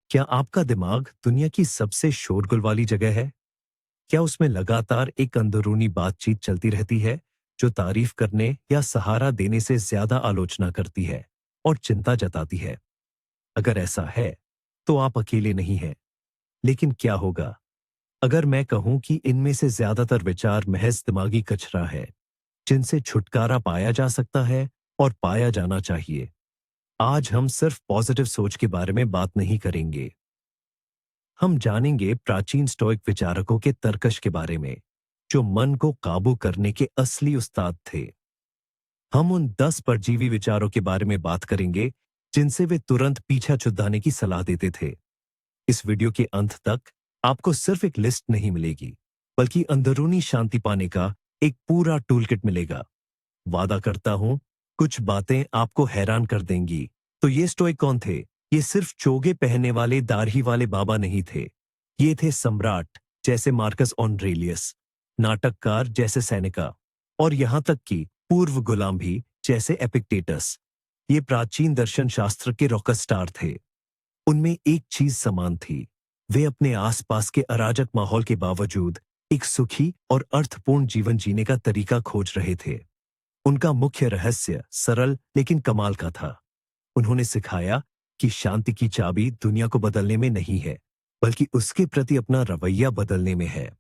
क्या आपका दिमाग दुनिया की सबसे शोरगुल वाली जगह है? क्या उसमें लगातार एक अंदरूनी बातचीत चलती रहती है, जो तारीफ करने या सहारा देने से ज्यादा आलोचना करती है और चिंता जताती है? अगर ऐसा है, तो आप अकेले नहीं हैं। लेकिन क्या होगा अगर मैं कहूं कि इनमें से ज्यादातर विचार महज दिमागी कचरा है, जिनसे छुटकारा पाया जा सकता है और पाया जाना चाहिए? आज हम सिर्फ पॉजिटिव सोच के बारे में बात नहीं करेंगे। हम जानेंगे प्राचीन स्टोइक विचारकों के तर्कश के बारे में, जो मन को काबू करने के असली उस्ताद थे। हम उन 10 परजीवी विचारों के बारे में बात करेंगे, जिनसे वे तुरंत पीछा छुड़ाने की सलाह देते थे। इस वीडियो के अंत तक आपको सिर्फ एक लिस्ट नहीं मिलेगी, बल्कि अंदरूनी शांति पाने का एक पूरा टूलकिट मिलेगा। वादा करता हूं, कुछ बातें आपको हैरान कर देंगी। तो ये स्टोइक कौन थे? ये सिर्फ चोगे पहनने वाले दाढ़ी वाले बाबा नहीं थे। ये थे सम्राट जैसे मार्कस ऑन्ड्रेलियस, नाटककार जैसे सेनेका, और यहां तक कि पूर्व गुलाम भी जैसे एपिक्टेटस। ये प्राचीन दर्शन शास्त्र के रॉक स्टार थे। उनमें एक चीज समान थी, वे अपने आसपास के अराजक माहौल के बावजूद एक सुखी और अर्थपूर्ण जीवन जीने का तरीका खोज रहे थे। उनका मुख्य रहस्य सरल लेकिन कमाल का था। उन्होंने सिखाया कि शांति की चाबी दुनिया को बदलने में नहीं है, बल्कि उसके प्रति अपना रवैया बदलने में है।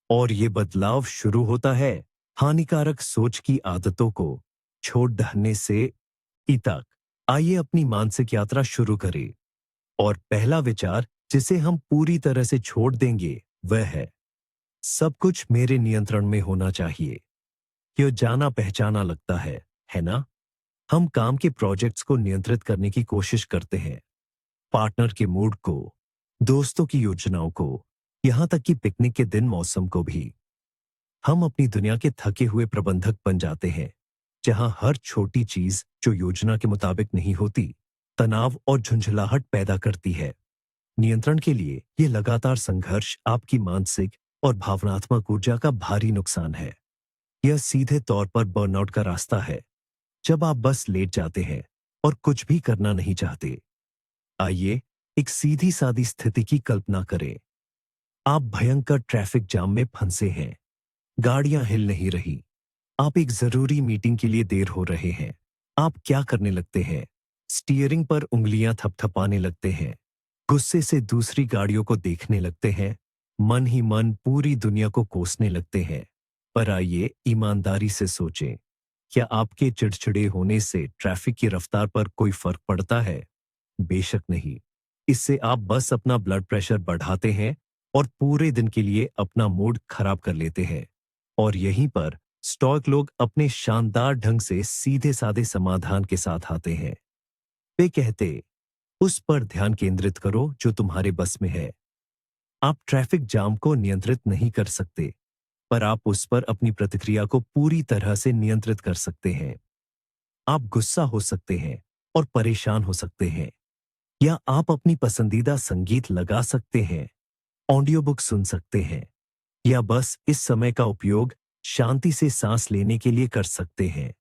और ये बदलाव शुरू होता है हानिकारक सोच की आदतों को छोड़ देने से तक। आइए अपनी मानसिक यात्रा शुरू करें। और पहला विचार जिसे हम पूरी तरह से छोड़ देंगे वह है, सब कुछ मेरे नियंत्रण में होना चाहिए। यह जाना पहचाना लगता है ना? हम काम के प्रोजेक्ट्स को नियंत्रित करने की कोशिश करते हैं, पार्टनर के मूड को, दोस्तों की योजनाओं को, यहां तक कि पिकनिक के दिन मौसम को भी। हम अपनी दुनिया के थके हुए प्रबंधक बन जाते हैं, जहां हर छोटी चीज जो योजना के मुताबिक नहीं होती, तनाव और झुंझलाहट पैदा करती है। नियंत्रण के लिए यह लगातार संघर्ष आपकी मानसिक और भावनात्मक ऊर्जा का भारी नुकसान है। यह सीधे तौर पर बर्नआउट का रास्ता है, जब आप बस लेट जाते हैं और कुछ भी करना नहीं चाहते। आइए एक सीधी सादी स्थिति की कल्पना करें। आप भयंकर ट्रैफिक जाम में फंसे हैं, गाड़ियां हिल नहीं रही, आप एक जरूरी मीटिंग के लिए देर हो रहे हैं। आप क्या करने लगते हैं? स्टीयरिंग पर उंगलियां थपथपाने लगते हैं, गुस्से से दूसरी गाड़ियों को देखने लगते हैं, मन ही मन पूरी दुनिया को कोसने लगते हैं। पर आइए ईमानदारी से सोचें, क्या आपके चिड़चिड़े होने से ट्रैफिक की रफ्तार पर कोई फर्क पड़ता है? बेशक नहीं। इससे आप बस अपना ब्लड प्रेशर बढ़ाते हैं और पूरे दिन के लिए अपना मूड खराब कर लेते हैं। और यहीं पर स्टोइक लोग अपने शानदार ढंग से सीधे साधे समाधान के साथ आते हैं। वे कहते, उस पर ध्यान केंद्रित करो जो तुम्हारे बस में है। आप ट्रैफिक जाम को नियंत्रित नहीं कर सकते, पर आप उस पर अपनी प्रतिक्रिया को पूरी तरह से नियंत्रित कर सकते हैं। आप गुस्सा हो सकते हैं और परेशान हो सकते हैं, या आप अपनी पसंदीदा संगीत लगा सकते हैं, ऑडियो बुक सुन सकते हैं, या बस इस समय का उपयोग शांति से सांस लेने के लिए कर सकते हैं।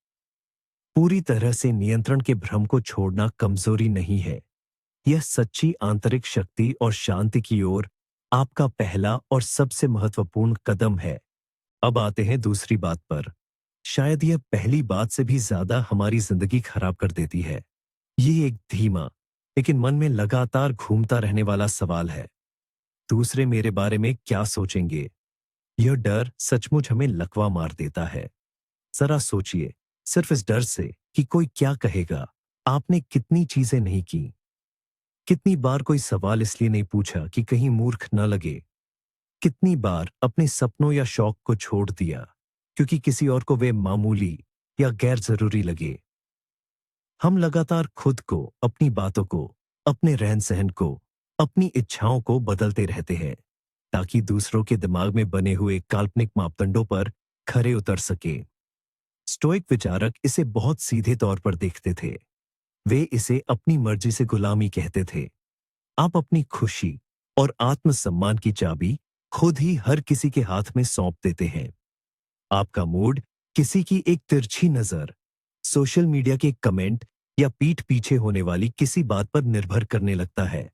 पूरी तरह से नियंत्रण के भ्रम को छोड़ना कमजोरी नहीं है, यह सच्ची आंतरिक शक्ति और शांति की ओर आपका पहला और सबसे महत्वपूर्ण कदम है। अब आते हैं दूसरी बात पर। शायद यह पहली बात से भी ज्यादा हमारी जिंदगी खराब कर देती है। ये एक धीमा लेकिन मन में लगातार घूमता रहने वाला सवाल है, दूसरे मेरे बारे में क्या सोचेंगे? यह डर सचमुच हमें लकवा मार देता है। जरा सोचिए, सिर्फ इस डर से कि कोई क्या कहेगा, आपने कितनी चीजें नहीं की। कितनी बार कोई सवाल इसलिए नहीं पूछा कि कहीं मूर्ख न लगे। कितनी बार अपने सपनों या शौक को छोड़ दिया क्योंकि किसी और को वे मामूली या गैर जरूरी लगे। हम लगातार खुद को, अपनी बातों को, अपने रहन सहन को, अपनी इच्छाओं को बदलते रहते हैं, ताकि दूसरों के दिमाग में बने हुए काल्पनिक मापदंडों पर खरे उतर सके। स्टोइक विचारक इसे बहुत सीधे तौर पर देखते थे। वे इसे अपनी मर्जी से गुलामी कहते थे। आप अपनी खुशी और आत्मसम्मान की चाबी खुद ही हर किसी के हाथ में सौंप देते हैं। आपका मूड किसी की एक तिरछी नजर, सोशल मीडिया के कमेंट या पीठ पीछे होने वाली किसी बात पर निर्भर करने लगता है।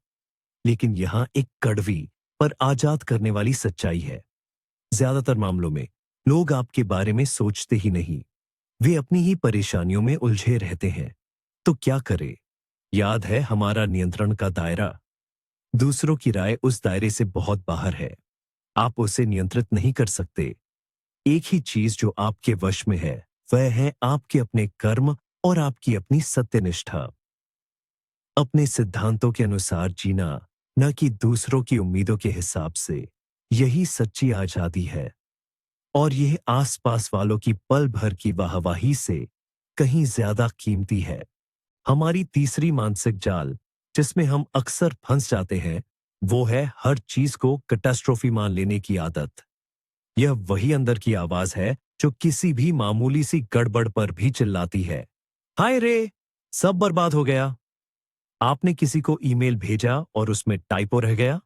लेकिन यहां एक कड़वी पर आजाद करने वाली सच्चाई है। ज्यादातर मामलों में लोग आपके बारे में सोचते ही नहीं, वे अपनी ही परेशानियों में उलझे रहते हैं। तो क्या करें? याद है हमारा नियंत्रण का दायरा। दूसरों की राय उस दायरे से बहुत बाहर है। आप उसे नियंत्रित नहीं कर सकते। एक ही चीज जो आपके वश में है, वह है आपके अपने कर्म और आपकी अपनी सत्यनिष्ठा। अपने सिद्धांतों के अनुसार जीना, न कि दूसरों की उम्मीदों के हिसाब से। यही सच्ची आजादी है। और यह आसपास वालों की पल भर की वाहवाही से कहीं ज्यादा कीमती है। हमारी तीसरी मानसिक जाल, जिसमें हम अक्सर फंस जाते हैं, वो है हर चीज को कैटास्ट्रोफी मान लेने की आदत। यह वही अंदर की आवाज है जो किसी भी मामूली सी गड़बड़ पर भी चिल्लाती है, हाय रे, सब बर्बाद हो गया। आपने किसी को ईमेल भेजा और उसमें टाइपो रह गया।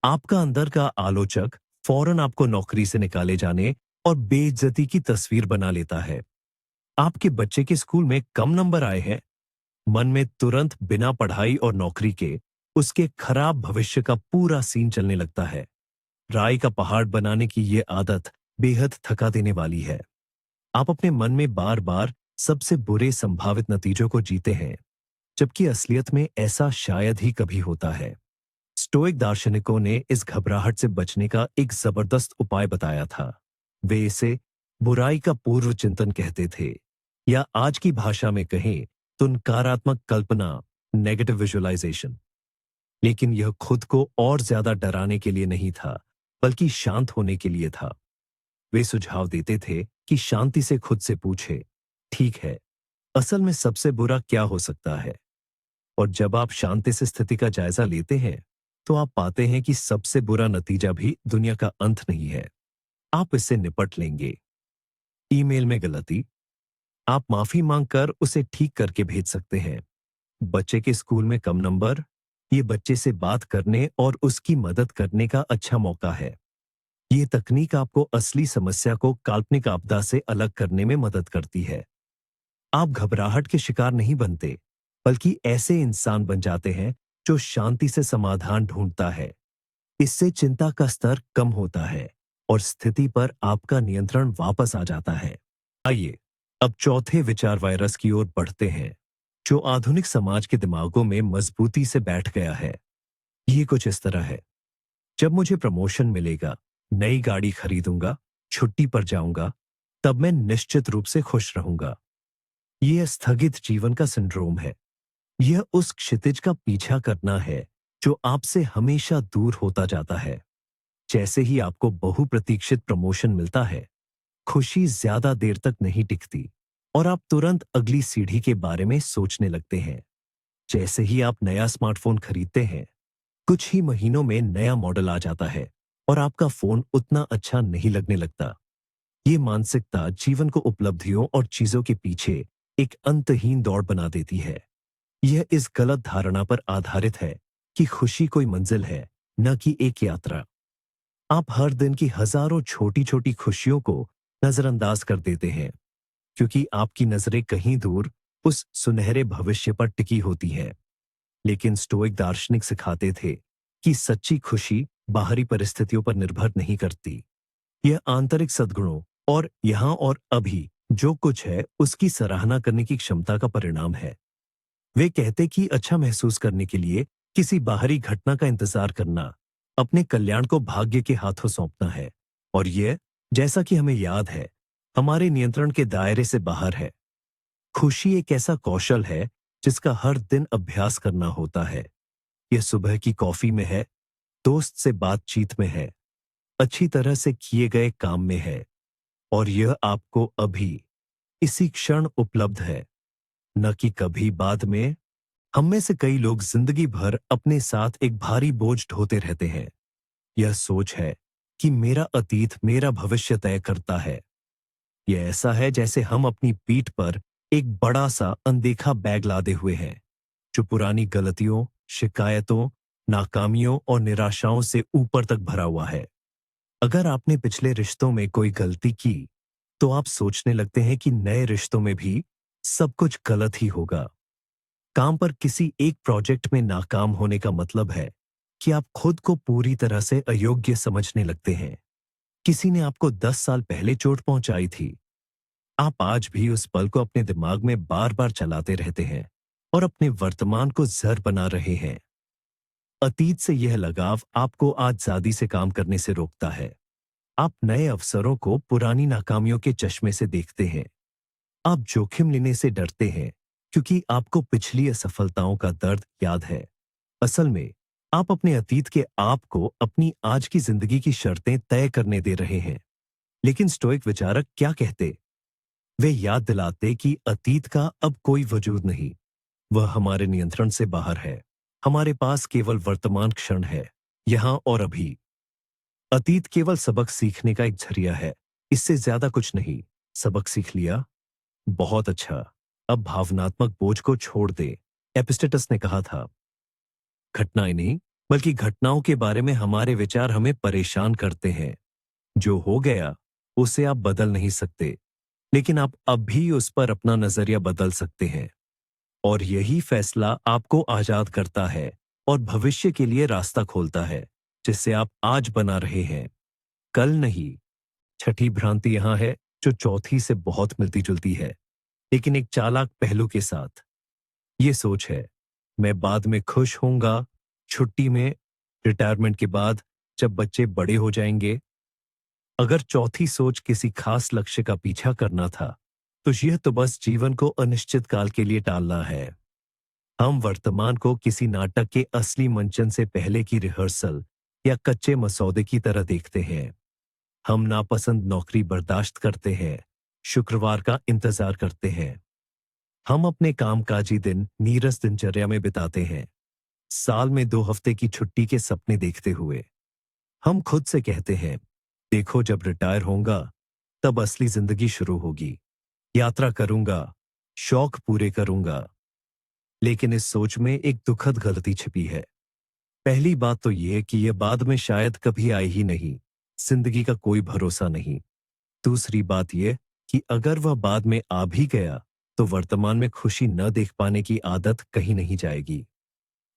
आपका अंदर का आलोचक फौरन आपको नौकरी से निकाले जाने और बेइज्जती की तस्वीर बना लेता है। आपके बच्चे के स्कूल में कम नंबर आए हैं, मन में तुरंत बिना पढ़ाई और नौकरी के उसके खराब भविष्य का पूरा सीन चलने लगता है। राय का पहाड़ बनाने की ये आदत बेहद थका देने वाली है। आप अपने मन में बार बार सबसे बुरे संभावित नतीजों को जीते हैं, जबकि असलियत में ऐसा शायद ही कभी होता है। स्टोइक दार्शनिकों ने इस घबराहट से बचने का एक जबरदस्त उपाय बताया था। वे इसे बुराई का पूर्व चिंतन कहते थे, या आज की भाषा में कहें तो नकारात्मक कल्पना, नेगेटिव विजुअलाइजेशन। लेकिन यह खुद को और ज्यादा डराने के लिए नहीं था, बल्कि शांत होने के लिए था। वे सुझाव देते थे कि शांति से खुद से पूछे, ठीक है, असल में सबसे बुरा क्या हो सकता है? और जब आप शांति से स्थिति का जायजा लेते हैं, तो आप पाते हैं कि सबसे बुरा नतीजा भी दुनिया का अंत नहीं है। आप इससे निपट लेंगे। ईमेल में गलती, आप माफी मांगकर उसे ठीक करके भेज सकते हैं। बच्चे के स्कूल में कम नंबर, ये बच्चे से बात करने और उसकी मदद करने का अच्छा मौका है। ये तकनीक आपको असली समस्या को काल्पनिक आपदा से अलग करने में मदद करती है। आप घबराहट के शिकार नहीं बनते, बल्कि ऐसे इंसान बन जाते हैं जो शांति से समाधान ढूंढता है। इससे चिंता का स्तर कम होता है और स्थिति पर आपका नियंत्रण वापस आ जाता है। आइए अब चौथे विचार वायरस की ओर बढ़ते हैं, जो आधुनिक समाज के दिमागों में मजबूती से बैठ गया है। ये कुछ इस तरह है, जब मुझे प्रमोशन मिलेगा, नई गाड़ी खरीदूंगा, छुट्टी पर जाऊंगा, तब मैं निश्चित रूप से खुश रहूंगा। यह स्थगित जीवन का सिंड्रोम है। यह उस क्षितिज का पीछा करना है जो आपसे हमेशा दूर होता जाता है। जैसे ही आपको बहुप्रतीक्षित प्रमोशन मिलता है, खुशी ज्यादा देर तक नहीं टिकती और आप तुरंत अगली सीढ़ी के बारे में सोचने लगते हैं। जैसे ही आप नया स्मार्टफोन खरीदते हैं, कुछ ही महीनों में नया मॉडल आ जाता है और आपका फोन उतना अच्छा नहीं लगने लगता। ये मानसिकता जीवन को उपलब्धियों और चीजों के पीछे एक अंतहीन दौड़ बना देती है। यह इस गलत धारणा पर आधारित है कि खुशी कोई मंजिल है, न कि एक यात्रा। आप हर दिन की हजारों छोटी छोटी खुशियों को नजरअंदाज कर देते हैं, क्योंकि आपकी नजरें कहीं दूर उस सुनहरे भविष्य पर टिकी होती हैं। लेकिन स्टोइक दार्शनिक सिखाते थे कि सच्ची खुशी बाहरी परिस्थितियों पर निर्भर नहीं करती। यह आंतरिक सद्गुणों और यहां और अभी जो कुछ है उसकी सराहना करने की क्षमता का परिणाम है। वे कहते कि अच्छा महसूस करने के लिए किसी बाहरी घटना का इंतजार करना अपने कल्याण को भाग्य के हाथों सौंपना है, और यह, जैसा कि हमें याद है, हमारे नियंत्रण के दायरे से बाहर है। खुशी एक ऐसा कौशल है जिसका हर दिन अभ्यास करना होता है। यह सुबह की कॉफी में है, दोस्त से बातचीत में है, अच्छी तरह से किए गए काम में है, और यह आपको अभी इसी क्षण उपलब्ध है, न कि कभी बाद में। हम में से कई लोग जिंदगी भर अपने साथ एक भारी बोझ ढोते रहते हैं। यह सोच है कि मेरा अतीत मेरा भविष्य तय करता है। यह ऐसा है जैसे हम अपनी पीठ पर एक बड़ा सा अनदेखा बैग लादे हुए हैं, जो पुरानी गलतियों, शिकायतों, नाकामियों और निराशाओं से ऊपर तक भरा हुआ है। अगर आपने पिछले रिश्तों में कोई गलती की, तो आप सोचने लगते हैं कि नए रिश्तों में भी सब कुछ गलत ही होगा। काम पर किसी एक प्रोजेक्ट में नाकाम होने का मतलब है कि आप खुद को पूरी तरह से अयोग्य समझने लगते हैं। किसी ने आपको 10 साल पहले चोट पहुंचाई थी। आप आज भी उस पल को अपने दिमाग में बार बार चलाते रहते हैं और अपने वर्तमान को जर बना रहे हैं। अतीत से यह लगाव आपको आजादी से काम करने से रोकता है। आप नए अवसरों को पुरानी नाकामियों के चश्मे से देखते हैं। आप जोखिम लेने से डरते हैं क्योंकि आपको पिछली असफलताओं का दर्द याद है। असल में आप अपने अतीत के आप को अपनी आज की जिंदगी की शर्तें तय करने दे रहे हैं। लेकिन स्टोइक विचारक क्या कहते? वे याद दिलाते कि अतीत का अब कोई वजूद नहीं। वह हमारे नियंत्रण से बाहर है। हमारे पास केवल वर्तमान क्षण है, यहां और अभी। अतीत केवल सबक सीखने का एक जरिया है, इससे ज्यादा कुछ नहीं। सबक सीख लिया? बहुत अच्छा। अब भावनात्मक बोझ को छोड़ दे। एपिस्टेटस ने कहा था, घटनाएं नहीं, बल्कि घटनाओं के बारे में हमारे विचार हमें परेशान करते हैं। जो हो गया, उसे आप बदल नहीं सकते, लेकिन आप अब भी उस पर अपना नजरिया बदल सकते हैं। और यही फैसला आपको आजाद करता है और भविष्य के लिए रास्ता खोलता है, जिसे आप आज बना रहे हैं, कल नहीं। छठी भ्रांति यहां है, जो चौथी से बहुत मिलती जुलती है, लेकिन एक चालाक पहलू के साथ। ये सोच है, मैं बाद में खुश होऊंगा, छुट्टी में, रिटायरमेंट के बाद, जब बच्चे बड़े हो जाएंगे। अगर चौथी सोच किसी खास लक्ष्य का पीछा करना था, तो यह तो बस जीवन को अनिश्चित काल के लिए टालना है। हम वर्तमान को किसी नाटक के असली मंचन से पहले की रिहर्सल या कच्चे मसौदे की तरह देखते हैं। हम नापसंद नौकरी बर्दाश्त करते हैं, शुक्रवार का इंतजार करते हैं। हम अपने कामकाजी दिन नीरस दिनचर्या में बिताते हैं, साल में 2 हफ्ते की छुट्टी के सपने देखते हुए। हम खुद से कहते हैं, देखो जब रिटायर होऊंगा, तब असली जिंदगी शुरू होगी। यात्रा करूंगा, शौक पूरे करूंगा। लेकिन इस सोच में एक दुखद गलती छिपी है। पहली बात तो यह कि यह बाद में शायद कभी आई ही नहीं। जिंदगी का कोई भरोसा नहीं। दूसरी बात यह कि अगर वह बाद में आ भी गया, तो वर्तमान में खुशी न देख पाने की आदत कहीं नहीं जाएगी।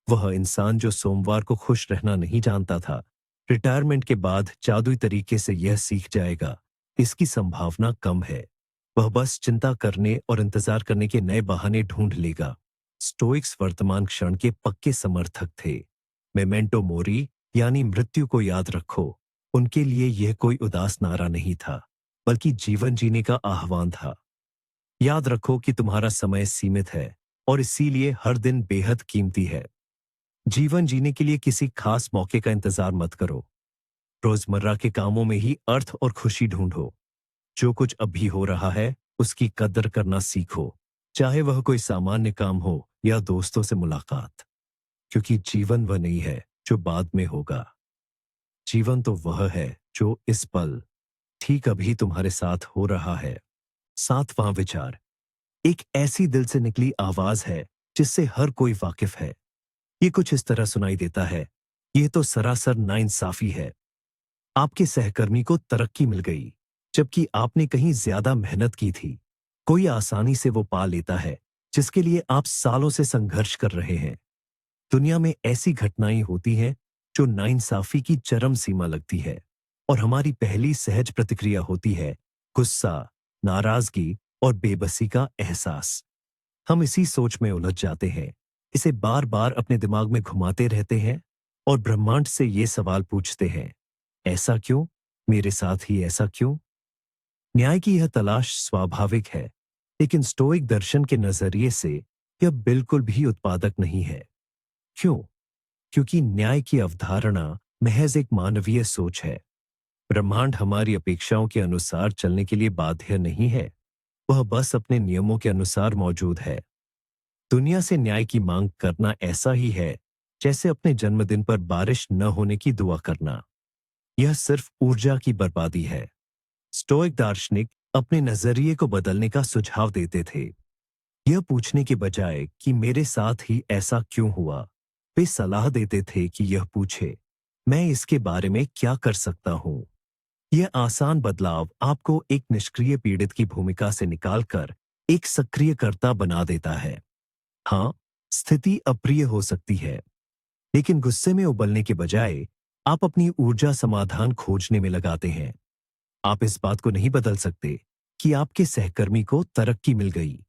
वह इंसान जो सोमवार को खुश रहना नहीं जानता था, रिटायरमेंट के बाद जादुई तरीके से यह सीख जाएगा, इसकी संभावना कम है। वह बस चिंता करने और इंतजार करने के नए बहाने ढूंढ लेगा। स्टोइक्स वर्तमान क्षण के पक्के समर्थक थे। मेमेंटो मोरी, यानी मृत्यु को याद रखो, उनके लिए यह कोई उदास नारा नहीं था, बल्कि जीवन जीने का आह्वान था। याद रखो कि तुम्हारा समय सीमित है और इसीलिए हर दिन बेहद कीमती है। जीवन जीने के लिए किसी खास मौके का इंतजार मत करो। रोजमर्रा के कामों में ही अर्थ और खुशी ढूंढो। जो कुछ अभी हो रहा है, उसकी कदर करना सीखो, चाहे वह कोई सामान्य काम हो या दोस्तों से मुलाकात। क्योंकि जीवन वह नहीं है जो बाद में होगा। जीवन तो वह है जो इस पल, ठीक अभी तुम्हारे साथ हो रहा है। 7वां विचार, एक ऐसी दिल से निकली आवाज है जिससे हर कोई वाकिफ है। ये कुछ इस तरह सुनाई देता है, यह तो सरासर नाइंसाफी है। आपके सहकर्मी को तरक्की मिल गई, जबकि आपने कहीं ज्यादा मेहनत की थी। कोई आसानी से वो पा लेता है जिसके लिए आप सालों से संघर्ष कर रहे हैं। दुनिया में ऐसी घटनाएं होती हैं जो नाइंसाफी की चरम सीमा लगती है, और हमारी पहली सहज प्रतिक्रिया होती है गुस्सा, नाराजगी और बेबसी का एहसास। हम इसी सोच में उलझ जाते हैं, इसे बार बार अपने दिमाग में घुमाते रहते हैं और ब्रह्मांड से ये सवाल पूछते हैं, ऐसा क्यों? मेरे साथ ही ऐसा क्यों? न्याय की यह तलाश स्वाभाविक है, लेकिन स्टोइक दर्शन के नजरिए से यह बिल्कुल भी उत्पादक नहीं है। क्यों? क्योंकि न्याय की अवधारणा महज एक मानवीय सोच है। ब्रह्मांड हमारी अपेक्षाओं के अनुसार चलने के लिए बाध्य नहीं है, वह बस अपने नियमों के अनुसार मौजूद है। दुनिया से न्याय की मांग करना ऐसा ही है जैसे अपने जन्मदिन पर बारिश न होने की दुआ करना। यह सिर्फ ऊर्जा की बर्बादी है। स्टोइक दार्शनिक अपने नजरिए को बदलने का सुझाव देते थे। यह पूछने के बजाय कि मेरे साथ ही ऐसा क्यों हुआ, वे सलाह देते थे कि यह पूछे, मैं इसके बारे में क्या कर सकता हूं। यह आसान बदलाव आपको एक निष्क्रिय पीड़ित की भूमिका से निकालकर एक सक्रियकर्ता बना देता है। हाँ, स्थिति अप्रिय हो सकती है, लेकिन गुस्से में उबलने के बजाय आप अपनी ऊर्जा समाधान खोजने में लगाते हैं। आप इस बात को नहीं बदल सकते कि आपके सहकर्मी को तरक्की मिल गई,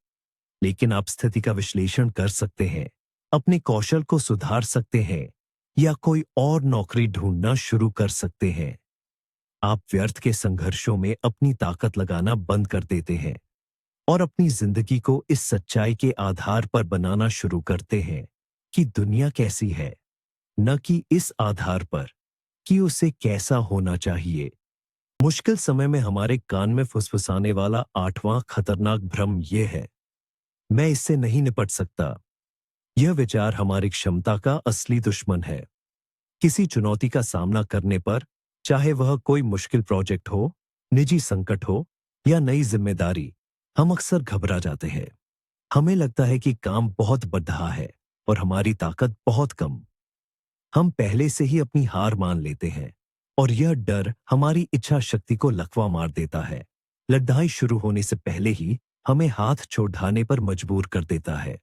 लेकिन आप स्थिति का विश्लेषण कर सकते हैं, अपने कौशल को सुधार सकते हैं या कोई और नौकरी ढूंढना शुरू कर सकते हैं। आप व्यर्थ के संघर्षों में अपनी ताकत लगाना बंद कर देते हैं और अपनी जिंदगी को इस सच्चाई के आधार पर बनाना शुरू करते हैं कि दुनिया कैसी है, न कि इस आधार पर कि उसे कैसा होना चाहिए। मुश्किल समय में हमारे कान में फुसफुसाने वाला 8वां खतरनाक भ्रम यह है, मैं इससे नहीं निपट सकता। यह विचार हमारी क्षमता का असली दुश्मन है। किसी चुनौती का सामना करने पर, चाहे वह कोई मुश्किल प्रोजेक्ट हो, निजी संकट हो या नई जिम्मेदारी, हम अक्सर घबरा जाते हैं। हमें लगता है कि काम बहुत बढ़ रहा है और हमारी ताकत बहुत कम। हम पहले से ही अपनी हार मान लेते हैं और यह डर हमारी इच्छा शक्ति को लकवा मार देता है। लड़ाई शुरू होने से पहले ही हमें हाथ छोड़ाने पर मजबूर कर देता है।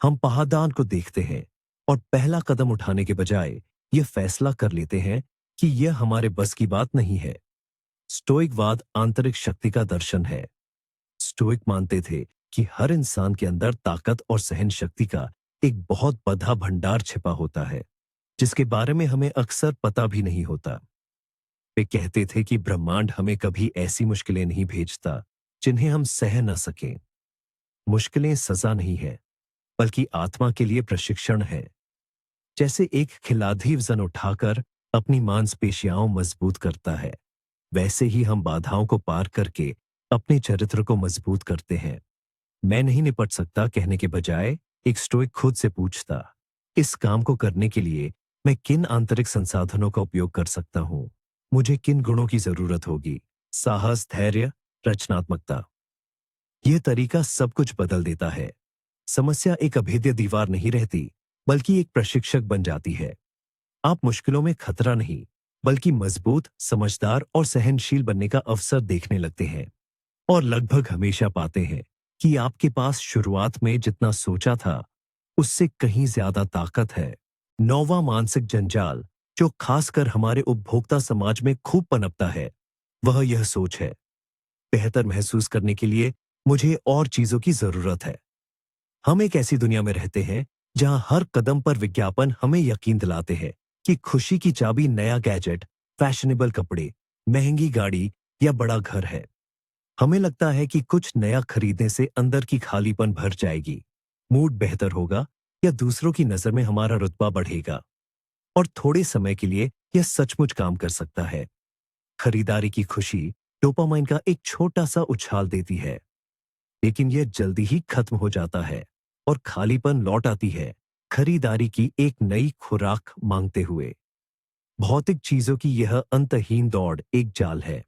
हम पहाड़दान को देखते हैं और पहला कदम उठाने के बजाय यह फैसला कर लेते हैं कि यह हमारे बस की बात नहीं है। स्टोइकवाद आंतरिक शक्ति का दर्शन है। स्टोइक मानते थे कि हर इंसान के अंदर ताकत और सहन शक्ति का एक बहुत बड़ा भंडार छिपा होता है, जिसके बारे में हमें अक्सर पता भी नहीं होता। वे कहते थे कि ब्रह्मांड हमें कभी ऐसी मुश्किलें नहीं भेजता जिन्हें हम सह न सकें। मुश्किलें सजा नहीं है, बल्कि आत्मा के लिए प्रशिक्षण है। जैसे एक खिलाड़ी वजन उठाकर अपनी मांसपेशियां मजबूत करता है, वैसे ही हम बाधाओं को पार करके अपने चरित्र को मजबूत करते हैं। मैं नहीं निपट सकता कहने के बजाय एक स्टोइक खुद से पूछता, इस काम को करने के लिए मैं किन आंतरिक संसाधनों का उपयोग कर सकता हूं? मुझे किन गुणों की जरूरत होगी? साहस, धैर्य, रचनात्मकता। यह तरीका सब कुछ बदल देता है। समस्या एक अभेद्य दीवार नहीं रहती, बल्कि एक प्रशिक्षक बन जाती है। आप मुश्किलों में खतरा नहीं, बल्कि मजबूत, समझदार और सहनशील बनने का अवसर देखने लगते हैं। और लगभग हमेशा पाते हैं कि आपके पास शुरुआत में जितना सोचा था, उससे कहीं ज्यादा ताकत है। 9वां मानसिक जंजाल, जो खासकर हमारे उपभोक्ता समाज में खूब पनपता है, वह यह सोच है, बेहतर महसूस करने के लिए मुझे और चीजों की जरूरत है। हम एक ऐसी दुनिया में रहते हैं जहां हर कदम पर विज्ञापन हमें यकीन दिलाते हैं कि खुशी की चाबी नया गैजेट, फैशनेबल कपड़े, महंगी गाड़ी या बड़ा घर है। हमें लगता है कि कुछ नया खरीदने से अंदर की खालीपन भर जाएगी, मूड बेहतर होगा या दूसरों की नजर में हमारा रुतबा बढ़ेगा। और थोड़े समय के लिए यह सचमुच काम कर सकता है। खरीदारी की खुशी डोपामाइन का एक छोटा सा उछाल देती है, लेकिन यह जल्दी ही खत्म हो जाता है और खालीपन लौट आती है खरीदारी की एक नई खुराक मांगते हुए। भौतिक चीजों की यह अंतहीन दौड़ एक जाल है।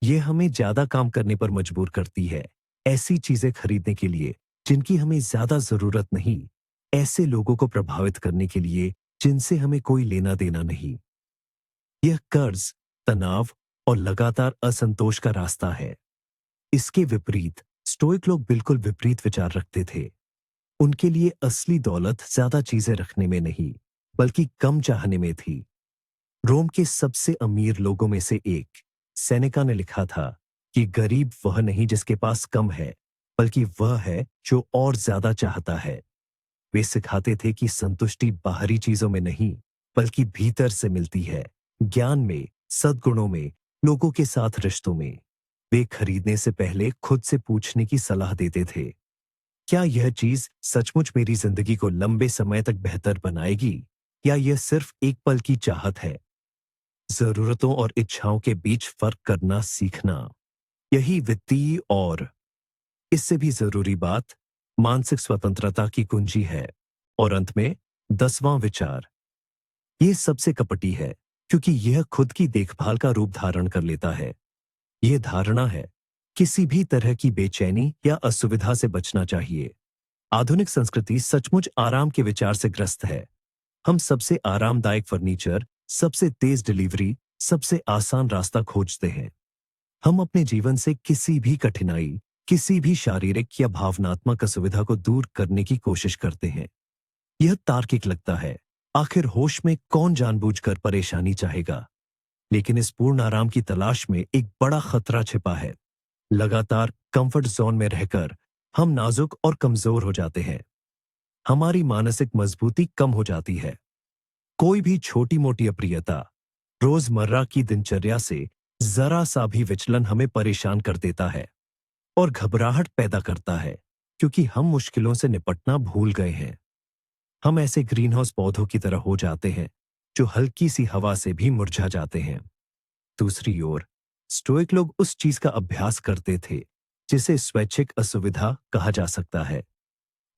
यह हमें ज्यादा काम करने पर मजबूर करती है, ऐसी चीजें खरीदने के लिए जिनकी हमें ज्यादा जरूरत नहीं, ऐसे लोगों को प्रभावित करने के लिए जिनसे हमें कोई लेना देना नहीं। यह कर्ज, तनाव और लगातार असंतोष का रास्ता है। इसके विपरीत स्टोइक लोग बिल्कुल विपरीत विचार रखते थे। उनके लिए असली दौलत ज्यादा चीजें रखने में नहीं, बल्कि कम चाहने में थी। रोम के सबसे अमीर लोगों में से एक, सेनेका ने लिखा था कि गरीब वह नहीं जिसके पास कम है, बल्कि वह है जो और ज्यादा चाहता है। वे सिखाते थे कि संतुष्टि बाहरी चीजों में नहीं, बल्कि भीतर से मिलती है, ज्ञान में, सद्गुणों में, लोगों के साथ रिश्तों में। वे खरीदने से पहले खुद से पूछने की सलाह देते थे, क्या यह चीज सचमुच मेरी जिंदगी को लंबे समय तक बेहतर बनाएगी या यह सिर्फ एक पल की चाहत है? जरूरतों और इच्छाओं के बीच फर्क करना सीखना, यही वित्तीय और इससे भी जरूरी बात, मानसिक स्वतंत्रता की कुंजी है। और अंत में 10वां विचार, यह सबसे कपटी है क्योंकि यह खुद की देखभाल का रूप धारण कर लेता है। यह धारणा है, किसी भी तरह की बेचैनी या असुविधा से बचना चाहिए। आधुनिक संस्कृति सचमुच आराम के विचार से ग्रस्त है। हम सबसे आरामदायक फर्नीचर, सबसे तेज डिलीवरी, सबसे आसान रास्ता खोजते हैं। हम अपने जीवन से किसी भी कठिनाई, किसी भी शारीरिक या भावनात्मक असुविधा को दूर करने की कोशिश करते हैं। यह तार्किक लगता है, आखिर होश में कौन जानबूझकर परेशानी चाहेगा? लेकिन इस पूर्ण आराम की तलाश में एक बड़ा खतरा छिपा है। लगातार कंफर्ट जोन में रहकर हम नाजुक और कमजोर हो जाते हैं। हमारी मानसिक मजबूती कम हो जाती है। कोई भी छोटी मोटी अप्रियता रोजमर्रा की दिनचर्या से जरा सा भी विचलन हमें परेशान कर देता है और घबराहट पैदा करता है, क्योंकि हम मुश्किलों से निपटना भूल गए हैं। हम ऐसे ग्रीनहाउस पौधों की तरह हो जाते हैं जो हल्की सी हवा से भी मुरझा जाते हैं। दूसरी ओर स्टोइक लोग उस चीज का अभ्यास करते थे जिसे स्वैच्छिक असुविधा कहा जा सकता है।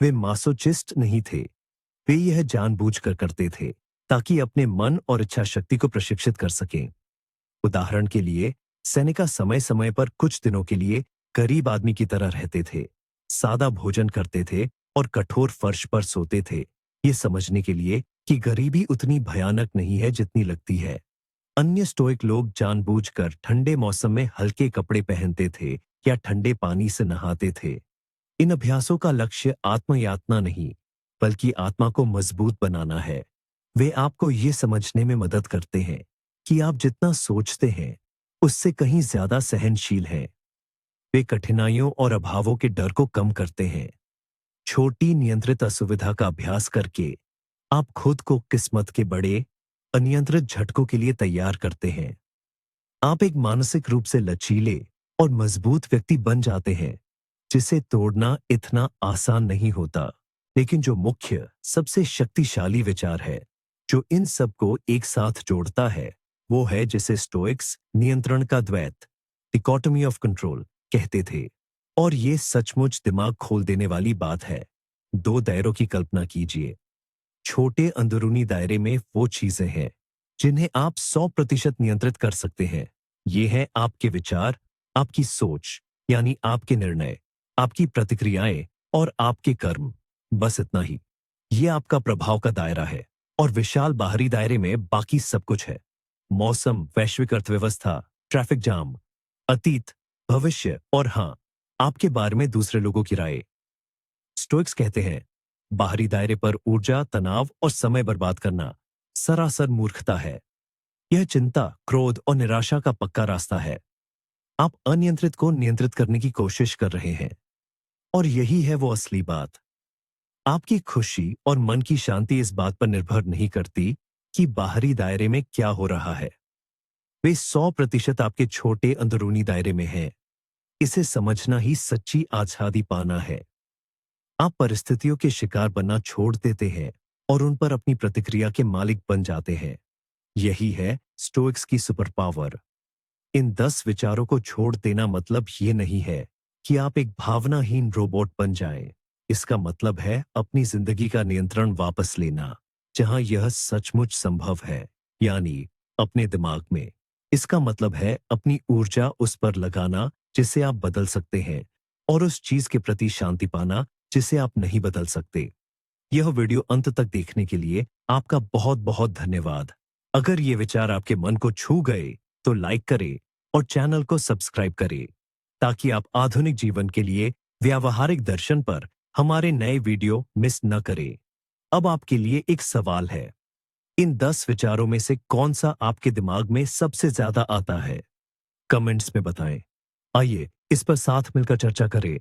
वे मासोचिस्ट नहीं थे। वे यह जानबूझकर करते थे ताकि अपने मन और इच्छा शक्ति को प्रशिक्षित कर सकें। उदाहरण के लिए, सेनेका समय समय पर कुछ दिनों के लिए गरीब आदमी की तरह रहते थे, सादा भोजन करते थे और कठोर फर्श पर सोते थे, ये समझने के लिए कि गरीबी उतनी भयानक नहीं है जितनी लगती है। अन्य स्टोइक लोग जानबूझकर ठंडे मौसम में हल्के कपड़े पहनते थे या ठंडे पानी से नहाते थे। इन अभ्यासों का लक्ष्य आत्मयातना नहीं, बल्कि आत्मा को मजबूत बनाना है। वे आपको ये समझने में मदद करते हैं कि आप जितना सोचते हैं उससे कहीं ज्यादा सहनशील हैं। वे कठिनाइयों और अभावों के डर को कम करते हैं। छोटी नियंत्रित असुविधा का अभ्यास करके आप खुद को किस्मत के बड़े अनियंत्रित झटकों के लिए तैयार करते हैं। आप एक मानसिक रूप से लचीले और मजबूत व्यक्ति बन जाते हैं जिसे तोड़ना इतना आसान नहीं होता। लेकिन जो मुख्य सबसे शक्तिशाली विचार है जो इन सब को एक साथ जोड़ता है, वो है जिसे स्टोइक्स नियंत्रण का द्वैत, डिकोटोमी ऑफ कंट्रोल, कहते थे। और ये सचमुच दिमाग खोल देने वाली बात है। दो दायरों की कल्पना कीजिए। छोटे अंदरूनी दायरे में वो चीजें हैं जिन्हें आप 100% नियंत्रित कर सकते हैं। ये हैं आपके विचार, आपकी सोच यानी आपके निर्णय, आपकी प्रतिक्रियाएं और आपके कर्म। बस इतना ही। ये आपका प्रभाव का दायरा है। और विशाल बाहरी दायरे में बाकी सब कुछ है। मौसम, वैश्विक अर्थव्यवस्था, ट्रैफिक जाम, अतीत, भविष्य और हाँ, आपके बारे में दूसरे लोगों की राय। स्टोइक्स कहते हैं, बाहरी दायरे पर ऊर्जा, तनाव और समय बर्बाद करना सरासर मूर्खता है। यह चिंता, क्रोध और निराशा का पक्का रास्ता है। आप अनियंत्रित को नियंत्रित करने की कोशिश कर रहे हैं। और यही है वो असली बात। आपकी खुशी और मन की शांति इस बात पर निर्भर नहीं करती कि बाहरी दायरे में क्या हो रहा है। वे 100% आपके छोटे अंदरूनी दायरे में हैं। इसे समझना ही सच्ची आजादी पाना है। आप परिस्थितियों के शिकार बनना छोड़ देते हैं और उन पर अपनी प्रतिक्रिया के मालिक बन जाते हैं। यही है स्टोइक्स की सुपर पावर। इन 10 विचारों को छोड़ देना मतलब ये नहीं है कि आप एक भावनाहीन रोबोट बन जाएं। इसका मतलब है अपनी जिंदगी का नियंत्रण वापस लेना, जहां यह सचमुच संभव है, यानी अपने दिमाग में। इसका मतलब है अपनी ऊर्जा उस पर लगाना जिसे आप बदल सकते हैं और उस चीज के प्रति शांति पाना जिसे आप नहीं बदल सकते। यह वीडियो अंत तक देखने के लिए आपका बहुत बहुत धन्यवाद। अगर ये विचार आपके मन को छू गए तो लाइक करें और चैनल को सब्सक्राइब करें ताकि आप आधुनिक जीवन के लिए व्यावहारिक दर्शन पर हमारे नए वीडियो मिस न करें। अब आपके लिए एक सवाल है। इन 10 विचारों में से कौन सा आपके दिमाग में सबसे ज्यादा आता है? कमेंट्स में बताएं। आइए इस पर साथ मिलकर चर्चा करें।